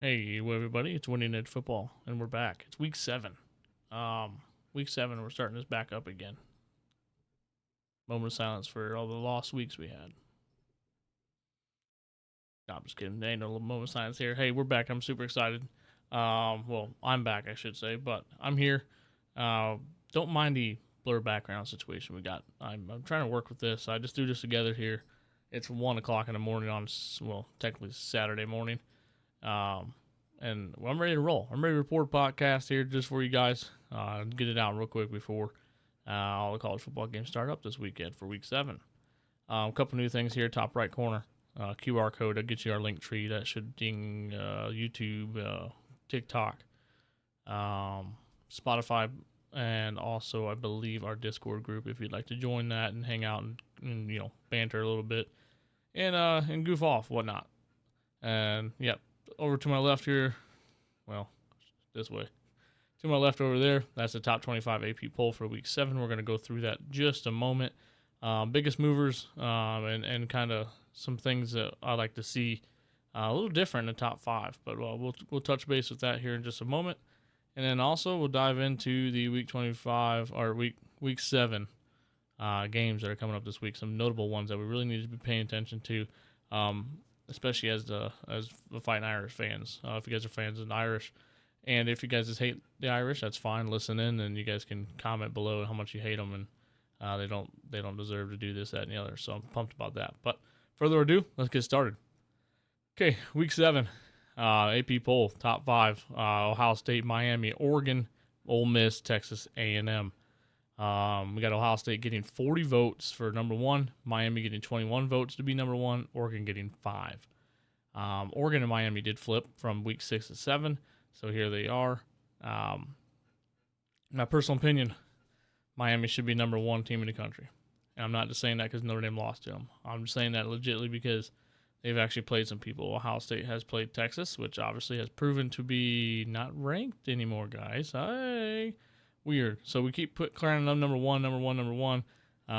Hey, everybody! It's Winning Edge Football, and we're back. It's week 7. Week 7, we're starting this back up again. Moment of silence for all the lost weeks we had. No, I'm just kidding. There ain't no moment of silence here. Hey, we're back. I'm super excited. Well, I'm back, I should say, but I'm here. Don't mind the blur background situation we got. I'm trying to work with this. I just threw this together here. It's 1 o'clock in the morning on, well, technically Saturday morning. Um, and well, I'm ready to roll. I'm ready to report a podcast here just for you guys. Get it out real quick before all the college football games start up this weekend for week 7. A couple new things here, top right corner. QR code. That gets you our link tree. That should ding YouTube, TikTok, Spotify, and also I believe our Discord group if you'd like to join that and hang out and banter a little bit and goof off whatnot. And yep, over to my left here, well, this way. To my left over there, that's the top 25 AP poll for week 7. We're going to go through that just a moment. Biggest movers and kind of some things that I like to see a little different in the top 5. But we'll touch base with that here in just a moment. And then also we'll dive into the week 25 or week 7 games that are coming up this week. Some notable ones that we really need to be paying attention to. Especially as the Fighting Irish fans. If you guys are fans of the Irish, and if you guys just hate the Irish, that's fine. Listen in, and you guys can comment below how much you hate them, and they don't deserve to do this, that, and the other. So I'm pumped about that. But further ado, let's get started. Okay, week 7, AP poll top 5: Ohio State, Miami, Oregon, Ole Miss, Texas A&M. We got Ohio State getting 40 votes for number 1, Miami getting 21 votes to be number 1, Oregon getting 5. Oregon and Miami did flip from week 6 to 7, so here they are. My personal opinion, Miami should be number 1 team in the country. And I'm not just saying that because Notre Dame lost to them. I'm just saying that legitimately because they've actually played some people. Ohio State has played Texas, which obviously has proven to be not ranked anymore, guys. Hey, weird. So we keep clearing them number 1, number 1, number 1.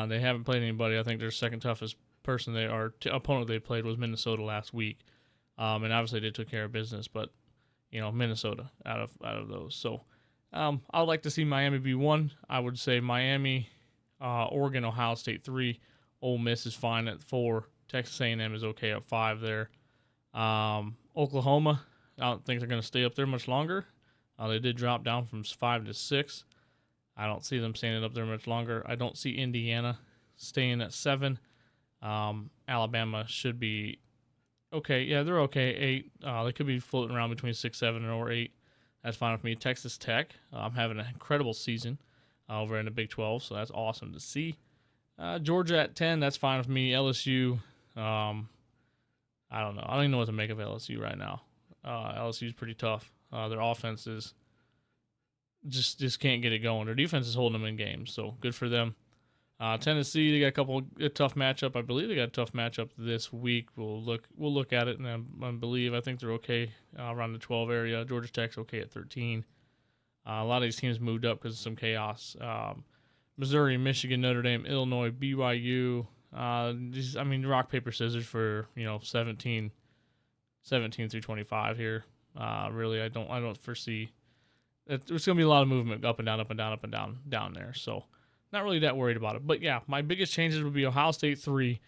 They haven't played anybody. I think their second toughest person opponent they played was Minnesota last week. And obviously they took care of business, but Minnesota out of those. So I would like to see Miami be 1. I would say Miami, Oregon, Ohio State 3, Ole Miss is fine at 4, Texas A&M is okay at 5 there. Oklahoma, I don't think they're going to stay up there much longer. They did drop down from 5 to 6. I don't see them staying up there much longer. I don't see Indiana staying at 7. Alabama should be okay. Yeah, they're okay. 8. They could be floating around between 6, 7, or 8. That's fine with me. Texas Tech, I'm having an incredible season over in the Big 12, so that's awesome to see. Georgia at 10, that's fine with me. LSU, I don't know. I don't even know what to make of LSU right now. LSU is pretty tough. Their offense is just can't get it going. Their defense is holding them in games, so good for them. Tennessee, they got a tough matchup. I believe they got a tough matchup this week. We'll look at it, and I think they're okay around the 12 area. Georgia Tech's okay at 13. A lot of these teams moved up because of some chaos. Missouri, Michigan, Notre Dame, Illinois, BYU. Rock paper scissors for 17 through 25 here. Really, I don't foresee. There's going to be a lot of movement up and down, up and down, up and down there. So not really that worried about it. But yeah, my biggest changes would be Ohio State 3,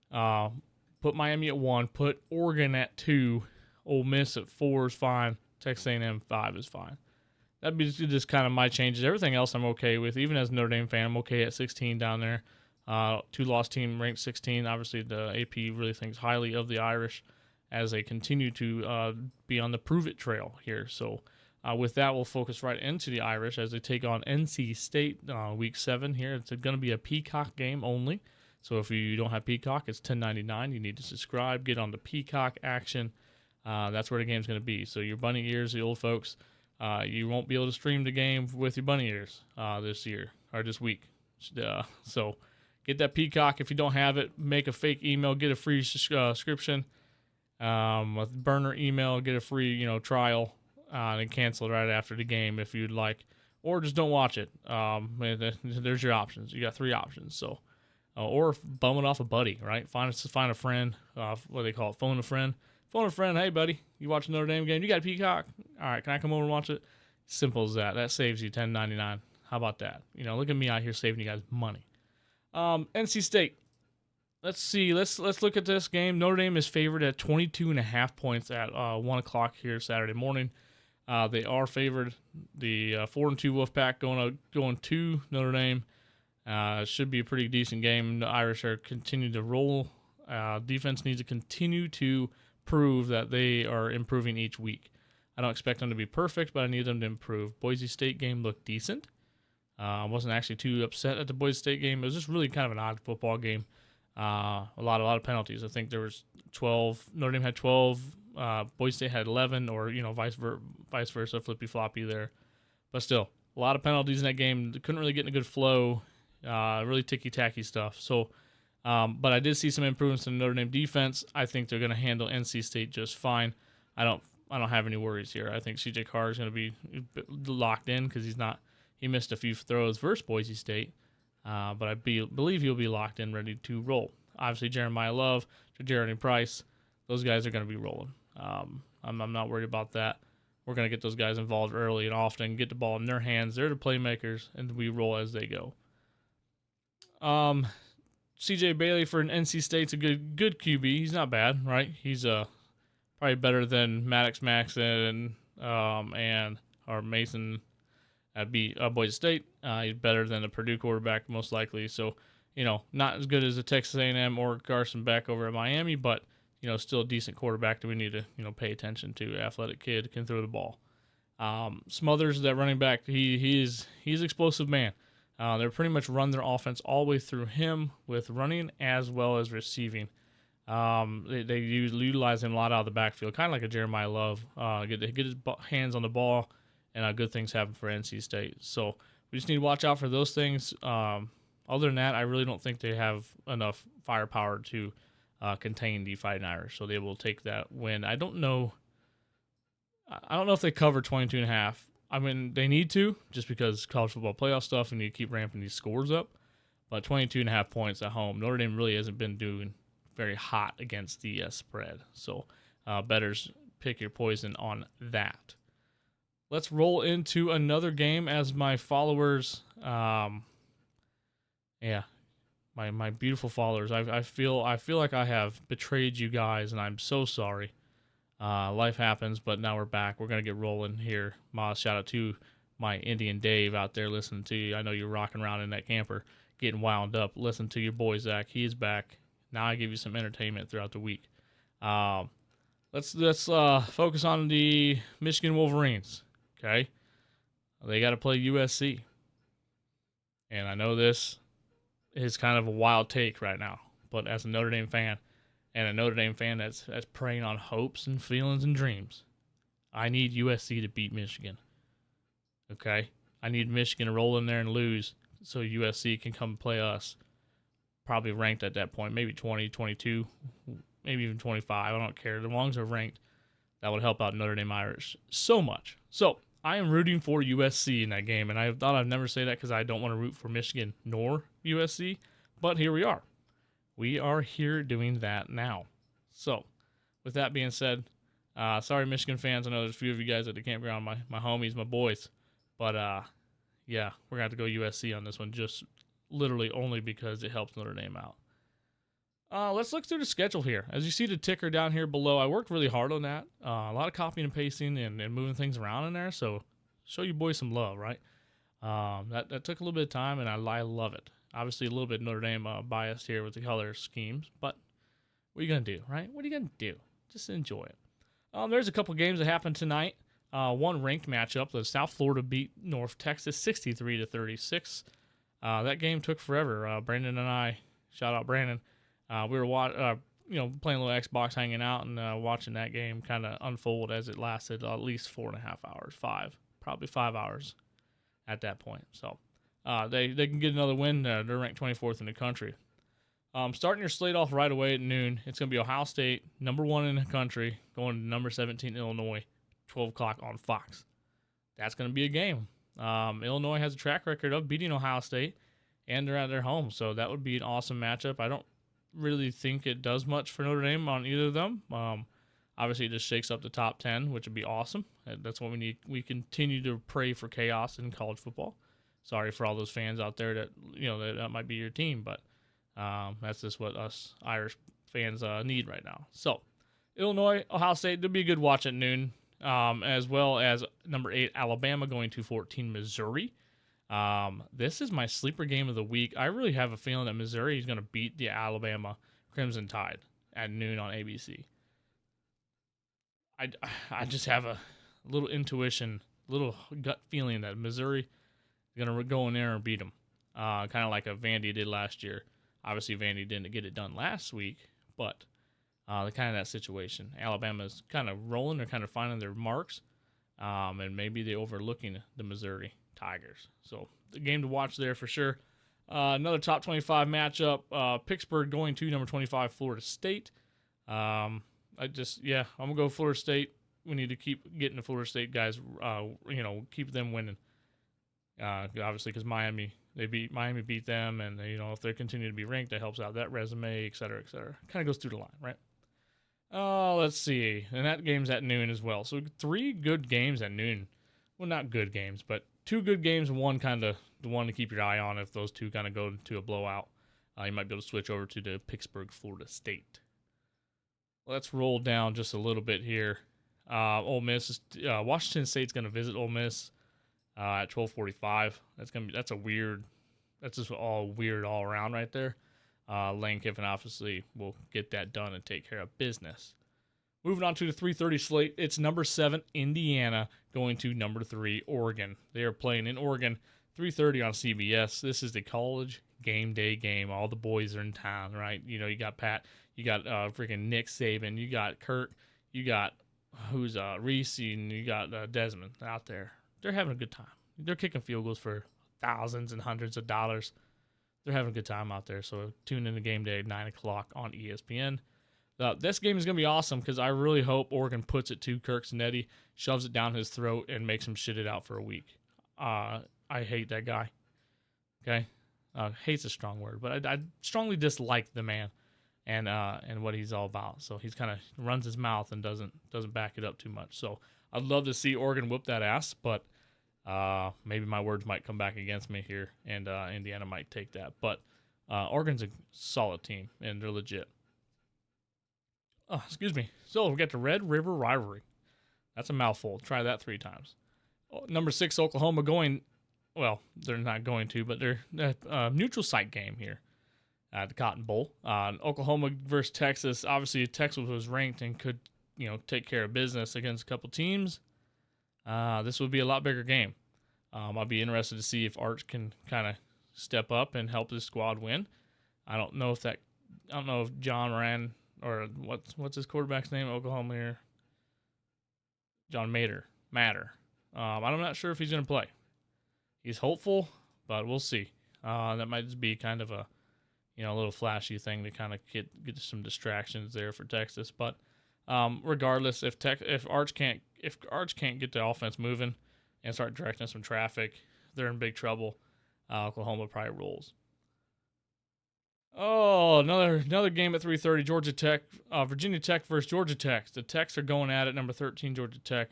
put Miami at 1, put Oregon at 2, Ole Miss at 4 is fine, Texas A&M 5 is fine. That'd be just kind of my changes. Everything else I'm okay with. Even as a Notre Dame fan, I'm okay at 16 down there. 2-loss team ranked 16. Obviously, the AP really thinks highly of the Irish as they continue to be on the prove-it trail here. So with that, we'll focus right into the Irish as they take on NC State week 7 here. It's going to be a Peacock game only. So if you don't have Peacock, it's $10.99. You need to subscribe, get on the Peacock action. That's where the game's going to be. So your bunny ears, the old folks, you won't be able to stream the game with your bunny ears this year or this week. So get that Peacock. If you don't have it, make a fake email, get a free subscription. A burner email, get a free trial, and cancel it right after the game if you'd like, or just don't watch it. There's your options. You got 3 options. So, or bum it off a buddy, right? Find a friend. What do they call it? Phone Phone a friend. Hey, buddy, you watch a Notre Dame game? You got a Peacock? All right, can I come over and watch it? Simple as that. That saves you $10.99. How about that? Look at me out here saving you guys money. NC State. Let's see. Let's look at this game. Notre Dame is favored at 22.5 points at 1 o'clock here Saturday morning. They are favored. The 4-2 Wolfpack going to Notre Dame. Should be a pretty decent game. The Irish are continuing to roll. Defense needs to continue to prove that they are improving each week. I don't expect them to be perfect, but I need them to improve. Boise State game looked decent. I wasn't actually too upset at the Boise State game. It was just really kind of an odd football game. A lot of penalties. I think there was 12. Notre Dame had 12. Boise State had 11, or vice versa, flippy floppy there. But still, a lot of penalties in that game. They couldn't really get in a good flow. Really ticky tacky stuff. So, but I did see some improvements in the Notre Dame defense. I think they're going to handle NC State just fine. I don't have any worries here. I think CJ Carr is going to be locked in because he missed a few throws versus Boise State. But I believe he'll be locked in, ready to roll. Obviously, Jeremiah Love, Jeremy Price, those guys are going to be rolling. I'm not worried about that. We're going to get those guys involved early and often, get the ball in their hands. They're the playmakers, and we roll as they go. CJ Bailey for an NC State's a good QB. He's not bad, right? He's probably better than Maddox Maxon or Mason at Boise State. He's better than the Purdue quarterback, most likely. So, not as good as a Texas A&M or Carson Beck over at Miami, but, still a decent quarterback that we need to, pay attention to. Athletic kid, can throw the ball. Smothers, that running back, he's an explosive man. They're pretty much run their offense all the way through him with running as well as receiving. They utilize him a lot out of the backfield, kind of like a Jeremiah Love. Get his hands on the ball, and good things happen for NC State. So we just need to watch out for those things. Other than that, I really don't think they have enough firepower to contain the Fighting Irish, so they will take that win. I don't know if they cover 22.5. I mean, they need to, just because college football playoff stuff, and you keep ramping these scores up. But 22.5 points at home, Notre Dame really hasn't been doing very hot against the spread. So bettors, pick your poison on that. Let's roll into another game as my followers, my beautiful followers. I feel like I have betrayed you guys, and I'm so sorry. Life happens, but now we're back. We're gonna get rolling here. Shout out to my Indian Dave out there listening to you. I know you're rocking around in that camper, getting wound up. Listen to your boy Zach. He is back. Now I give you some entertainment throughout the week. Let's focus on the Michigan Wolverines. Okay, they got to play USC, and I know this is kind of a wild take right now, but as a Notre Dame fan, and a Notre Dame fan that's preying on hopes and feelings and dreams, I need USC to beat Michigan. Okay, I need Michigan to roll in there and lose so USC can come play us. Probably ranked at that point, maybe 20, 22, maybe even 25. I don't care. As long as they're ranked, that would help out Notre Dame Irish so much. So I am rooting for USC in that game, and I thought I'd never say that because I don't want to root for Michigan nor USC, but here we are. We are here doing that now. So with that being said, sorry Michigan fans. I know there's a few of you guys at the campground, my homies, my boys, but yeah, we're going to have to go USC on this one, just literally only because it helps Notre Dame out. Let's look through the schedule here. As you see the ticker down here below, I worked really hard on that. A lot of copying and pasting and moving things around in there, so show you boys some love, right? That took a little bit of time, and I love it. Obviously, a little bit Notre Dame biased here with the color schemes, but what are you going to do, right? What are you going to do? Just enjoy it. There's a couple games that happened tonight. One ranked matchup. The South Florida beat North Texas 63-36. That game took forever. Brandon and I, shout out Brandon, we were playing a little Xbox, hanging out, and watching that game kind of unfold as it lasted at least 4.5 hours, probably 5 hours at that point. So they can get another win. They're ranked 24th in the country. Starting your slate off right away at noon, it's going to be Ohio State, number 1 in the country, going to number 17 Illinois, 12 o'clock on Fox. That's going to be a game. Illinois has a track record of beating Ohio State, and they're at their home, so that would be an awesome matchup. I don't really think it does much for Notre Dame on either of them. Obviously, it just shakes up the top 10, which would be awesome. That's what we need. We continue to pray for chaos in college football. Sorry for all those fans out there that that might be your team, but that's just what us Irish fans need right now. So, Illinois, Ohio State, there'll be a good watch at noon, as well as number 8 Alabama going to 14 Missouri. This is my sleeper game of the week. I really have a feeling that Missouri is going to beat the Alabama Crimson Tide at noon on ABC. I just have a little intuition, little gut feeling that Missouri is going to go in there and beat them, kind of like a Vandy did last year. Obviously, Vandy didn't get it done last week, but kind of that situation. Alabama's kind of rolling. They're kind of finding their marks, and maybe they're overlooking the Missouri Tigers. So the game to watch there for sure. Another top 25 matchup. Pittsburgh going to number 25 Florida State. I'm gonna go Florida State. We need to keep getting the Florida State guys. Keep them winning. Obviously, because Miami beat them, and if they continue to be ranked, that helps out that resume, et cetera, et cetera. Kind of goes through the line, right? Let's see, and that game's at noon as well. So 3 good games at noon. Well, not good games, but 2 good games, one kind of the one to keep your eye on. If those 2 kind of go to a blowout, you might be able to switch over to the Pittsburgh, Florida State. Let's roll down just a little bit here. Ole Miss, Washington State's going to visit Ole Miss at 12:45. That's just all weird all around right there. Lane Kiffin obviously will get that done and take care of business. Moving on to the 3:30 slate, it's number 7 Indiana going to number 3 Oregon. They are playing in Oregon, 3:30 on CBS. This is the college game day game. All the boys are in town, right? You got Pat. You got freaking Nick Saban. You got Kirk. You got Reese, and you got Desmond out there. They're having a good time. They're kicking field goals for thousands and hundreds of dollars. They're having a good time out there. So tune in to game day at 9 o'clock on ESPN. This game is going to be awesome because I really hope Oregon puts it to Kirk Snetti, shoves it down his throat, and makes him shit it out for a week. I hate that guy. Okay? Hate's a strong word, but I strongly dislike the man. And what he's all about. So he's kind of runs his mouth and doesn't back it up too much. So I'd love to see Oregon whip that ass, but maybe my words might come back against me here, and Indiana might take that. But Oregon's a solid team, and they're legit. Oh, excuse me. So we got the Red River Rivalry. That's a mouthful. Try that 3 times. Number 6 Oklahoma going. Well, they're not going to, but they're a neutral site game here. The Cotton Bowl. Oklahoma versus Texas. Obviously, Texas was ranked and could, take care of business against a couple teams. This would be a lot bigger game. I'll be interested to see if Arch can kind of step up and help this squad win. I don't know if John Moran or what's his quarterback's name? Oklahoma here. John Matter. I'm not sure if he's going to play. He's hopeful, but we'll see. That might just be kind of a little flashy thing to kind of get some distractions there for Texas. But regardless, if Arch can't get the offense moving and start directing some traffic, they're in big trouble. Oklahoma probably rolls. Oh, another game at 3:30. Virginia Tech versus Georgia Tech. The Techs are going at it. Number 13 Georgia Tech.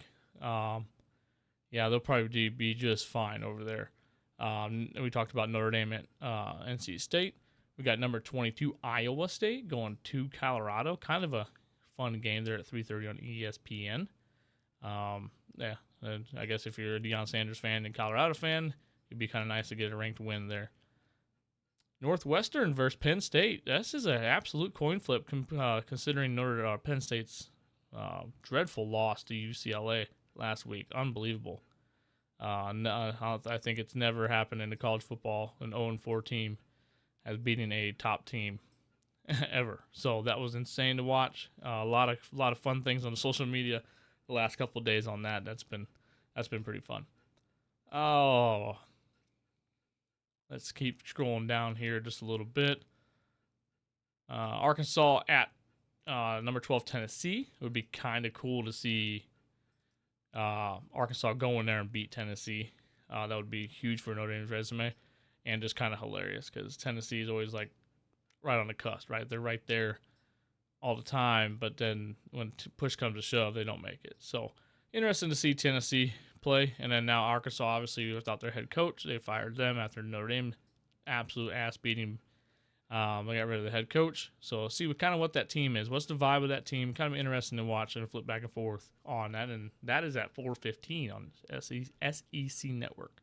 They'll probably be just fine over there. We talked about Notre Dame at NC State. We got number 22 Iowa State going to Colorado. Kind of a fun game there at 3:30 on ESPN. I guess if you're a Deion Sanders fan and Colorado fan, it'd be kind of nice to get a ranked win there. Northwestern versus Penn State. This is an absolute coin flip considering Penn State's dreadful loss to UCLA last week. Unbelievable. I think it's never happened in the college football, an 0-4 team as beating a top team ever. So that was insane to watch. A lot of fun things on social media the last couple of days on that. That's been pretty fun. Oh, let's keep scrolling down here just a little bit. Arkansas at number 12 Tennessee. It would be kind of cool to see Arkansas go in there and beat Tennessee. That would be huge for Notre Dame's resume, and just kind of hilarious because Tennessee is always like right on the cusp, right? They're right there all the time, but then when push comes to shove, they don't make it. So interesting to see Tennessee play. And then now Arkansas, obviously, without their head coach, they fired them after Notre Dame absolute ass beating. They got rid of the head coach. So see what that team is. What's the vibe of that team? Kind of interesting to watch and flip back and forth on that. And that is at 4:15 on SEC Network.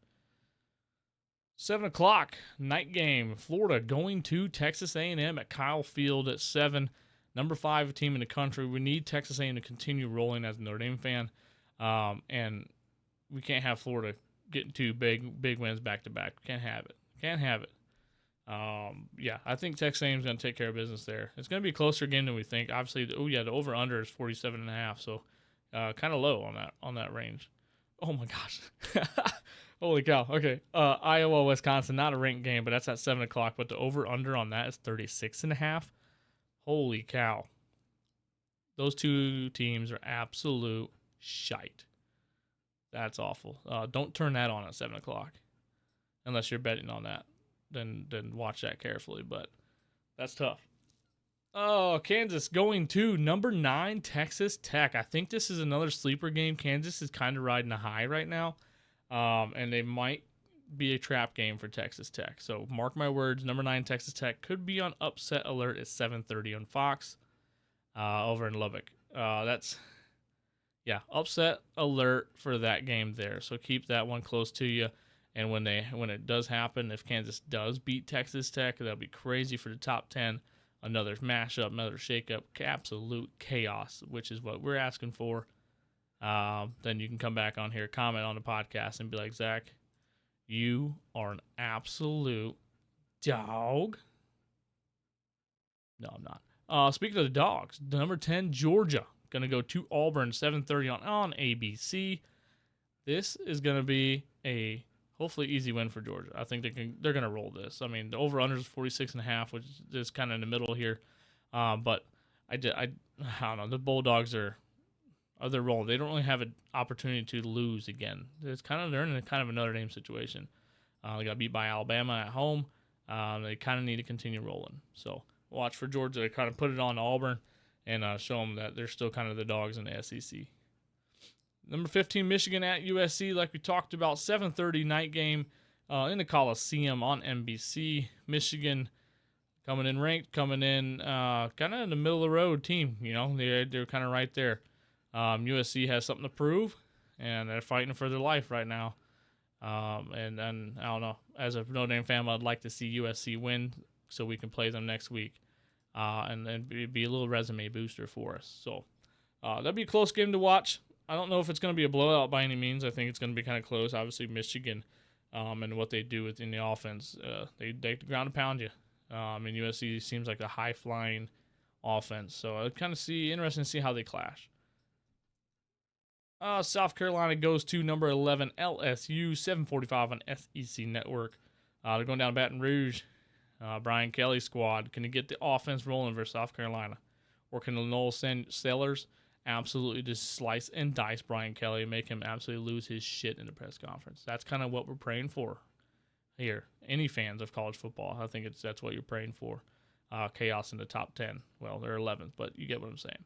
7 o'clock, night game. Florida going to Texas A&M at Kyle Field at 7. Number 5 team in the country. We need Texas A&M to continue rolling as a Notre Dame fan. And we can't have Florida getting 2 big wins back to back. Can't have it. Can't have it. Yeah, I think Texas A&M is going to take care of business there. It's going to be a closer game than we think. Obviously, the over-under is 47.5, so kind of low on that range. Oh, my gosh. Holy cow. Okay. Iowa, Wisconsin, not a ranked game, but that's at 7 o'clock. But the over-under on that is 36.5. Holy cow. Those 2 teams are absolute shite. That's awful. Don't turn that on at 7 o'clock unless you're betting on that. Then watch that carefully, but that's tough. Oh, Kansas going to number 9, Texas Tech. I think this is another sleeper game. Kansas is kind of riding a high right now. And they might be a trap game for Texas Tech. So mark my words, number 9 Texas Tech could be on upset alert at 7:30 on Fox over in Lubbock. Upset alert for that game there. So keep that one close to you. And when it does happen, if Kansas does beat Texas Tech, that'll be crazy for the top 10. Another mashup, another shakeup, absolute chaos, which is what we're asking for. Then you can come back on here, comment on the podcast, and be like, Zach, you are an absolute dog. No, I'm not. Speaking of the dogs, number 10, Georgia, going to go to Auburn, 7:30 on ABC. This is going to be a hopefully easy win for Georgia. I think they're going to roll this. I mean, the over-under is 46.5, which is kind of in the middle here. But I don't know. The Bulldogs are they're rolling. They don't really have an opportunity to lose again. They're in a kind of a Notre Dame situation. They got beat by Alabama at home. They kind of need to continue rolling. So watch for Georgia to kind of put it on Auburn and show them that they're still kind of the dogs in the SEC. Number 15, Michigan at USC, like we talked about, 7:30 night game in the Coliseum on NBC. Michigan coming in ranked, coming in kind of in the middle of the road team. You know, they're kind of right there. USC has something to prove, and they're fighting for their life right now. And I don't know. As a Notre Dame fan, I'd like to see USC win so we can play them next week, and then be a little resume booster for us. So that'd be a close game to watch. I don't know if it's going to be a blowout by any means. I think it's going to be kind of close. Obviously, Michigan and what they do within the offense, they ground and pound you. And USC seems like a high-flying offense. So I'd kind of interesting to see how they clash. South Carolina goes to number 11, LSU, 7:45 on SEC Network. They're going down to Baton Rouge. Brian Kelly's squad. Can they get the offense rolling versus South Carolina? Or can the Noel Sellers absolutely just slice and dice Brian Kelly and make him absolutely lose his shit in the press conference? That's kind of what we're praying for here. Any fans of college football, I think that's what you're praying for. Chaos in the top 10. Well, they're 11th, but you get what I'm saying.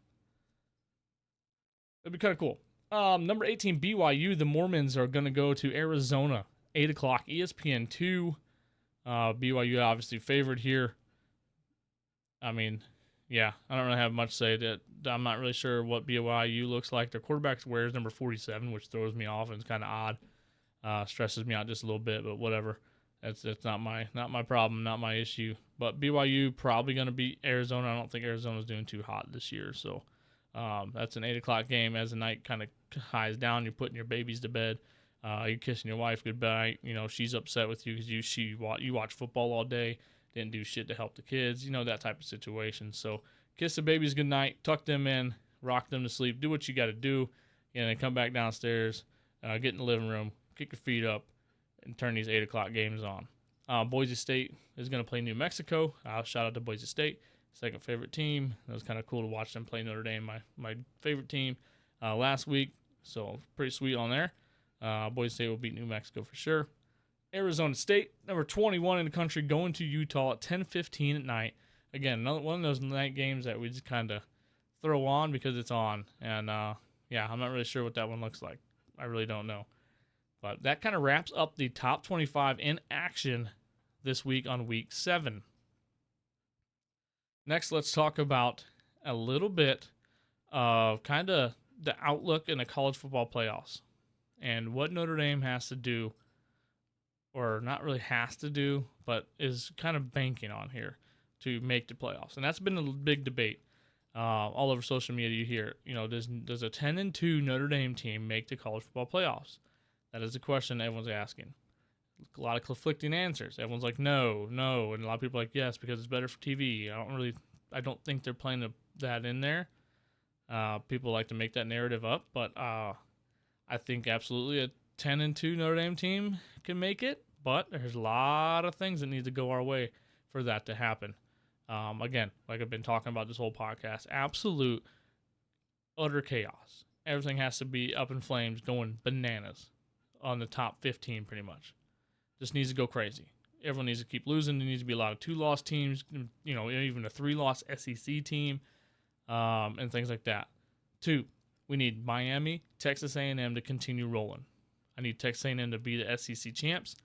It'd be kind of cool. Number 18, BYU. The Mormons are going to go to Arizona, 8 o'clock, ESPN 2. BYU obviously favored here. I mean, yeah, I don't really have much to say. That I'm not really sure what BYU looks like. Their quarterback wears number 47, which throws me off and it's kind of odd. Stresses me out just a little bit, but whatever. That's not my problem, not my issue. But BYU probably going to beat Arizona. I don't think Arizona's doing too hot this year, so that's an 8 o'clock game. As the night kind of highs down, you're putting your babies to bed. You're kissing your wife goodbye. You know, she's upset with you because you watch football all day, didn't do shit to help the kids. You know, that type of situation. So kiss the babies goodnight, tuck them in, rock them to sleep, do what you got to do, and then come back downstairs, get in the living room, kick your feet up, and turn these 8 o'clock games on. Boise State is going to play New Mexico. Shout out to Boise State, second favorite team. It was kind of cool to watch them play Notre Dame, my favorite team, last week. So pretty sweet on there. Boise State will beat New Mexico for sure. Arizona State, number 21 in the country, going to Utah at 10:15 at night. again, another one of those night games that we just kind of throw on because it's on. And yeah, I'm not really sure what that one looks like. I really don't know. But that kind of wraps up the top 25 in action this week on week 7. Next, let's talk about a little bit of kind of the outlook in the college football playoffs and what Notre Dame has to do, or not really has to do, but is kind of banking on here to make the playoffs. And that's been a big debate all over social media. You hear, does a 10-2 Notre Dame team make the college football playoffs? That is a question everyone's asking. A lot of conflicting answers. Everyone's like, no, and a lot of people are like, yes, because it's better for TV. I don't think they're playing that in there. People like to make that narrative up, but I think absolutely a 10-2 Notre Dame team can make it. But there's a lot of things that need to go our way for that to happen. Again, like I've been talking about this whole podcast, absolute utter chaos. Everything has to be up in flames, going bananas on the top 15 pretty much. Just needs to go crazy. Everyone needs to keep losing. There needs to be a lot of 2-loss teams, even a 3-loss SEC team, and things like that. 2, we need Miami, Texas A&M to continue rolling. I need Texas A&M to be the SEC champs.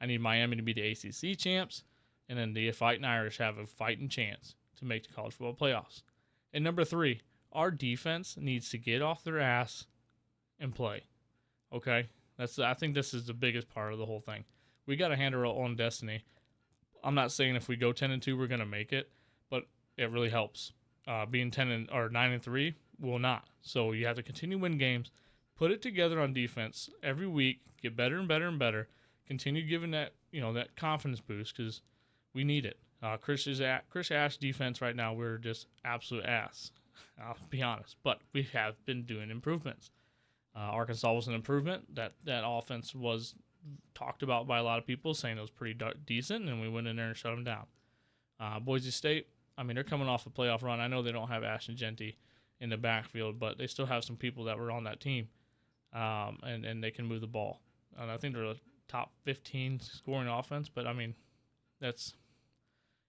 I need Miami to be the ACC champs. And then the Fighting Irish have a fighting chance to make the college football playoffs. And number 3, our defense needs to get off their ass and play. Okay? I think this is the biggest part of the whole thing. We got to handle our own destiny. I'm not saying if we go 10-2 we're going to make it, but it really helps. Being 9-3 will not. So you have to continue win games, put it together on defense every week, get better and better and better, continue giving that that confidence boost because we need it. Chris Ash defense right now, we're just absolute ass. I'll be honest, but we have been doing improvements. Arkansas was an improvement. That offense was talked about by a lot of people, saying it was pretty decent, and we went in there and shut them down. Boise State, they're coming off a playoff run. I know they don't have Ashton Genty in the backfield, but they still have some people that were on that team, and they can move the ball. And I think they're a top 15 scoring offense, but that's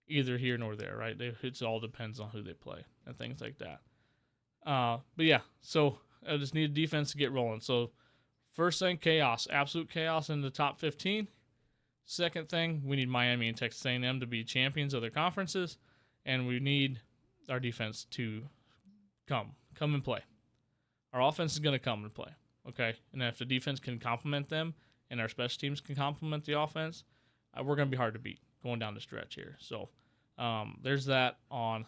either here nor there, right? It all depends on who they play and things like that. But yeah, so I just need defense to get rolling. So first thing, chaos, absolute chaos in the top 15. Second thing, we need Miami and Texas A&M to be champions of their conferences, and we need our defense to come and play. Our offense is going to come and play, okay? And if the defense can complement them and our special teams can complement the offense, we're going to be hard to beat going down the stretch here. So there's that on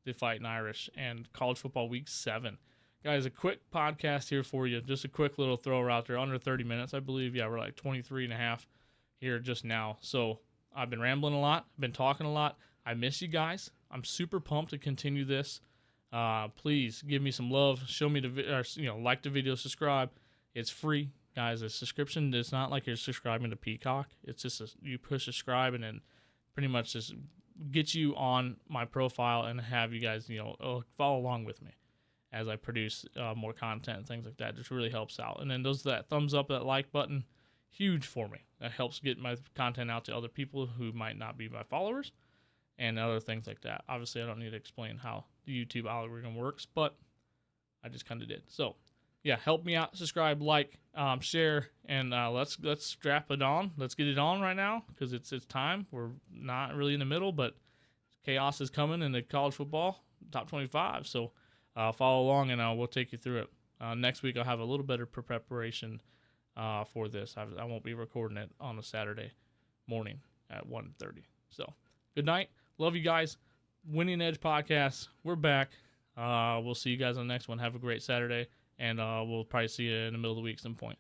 the Fighting Irish and college football week 7. Guys, a quick podcast here for you. Just a quick little thrower out there, under 30 minutes, I believe. Yeah, we're like 23 and a half here just now. So I've been rambling a lot. I've been talking a lot. I miss you guys. I'm super pumped to continue this. Please give me some love. Show me like the video, subscribe. It's free, guys. A subscription. It's not like you're subscribing to Peacock. It's just you push subscribe and then pretty much just get you on my profile and have you guys follow along with me as I produce more content and things like that. It just really helps out. And then that thumbs up, that like button, huge for me. That helps get my content out to other people who might not be my followers and other things like that. Obviously, I don't need to explain how the YouTube algorithm works, but I just kind of did. So, yeah, help me out. Subscribe, like, share, and let's strap it on. Let's get it on right now because it's time. We're not really in the middle, but chaos is coming in the college football top 25. So follow along, and we'll take you through it. Next week, I'll have a little better preparation for this. I won't be recording it on a Saturday morning at 1:30. So, good night. Love you guys. Winning Edge Podcast. We're back. We'll see you guys on the next one. Have a great Saturday, and we'll probably see you in the middle of the week at some point.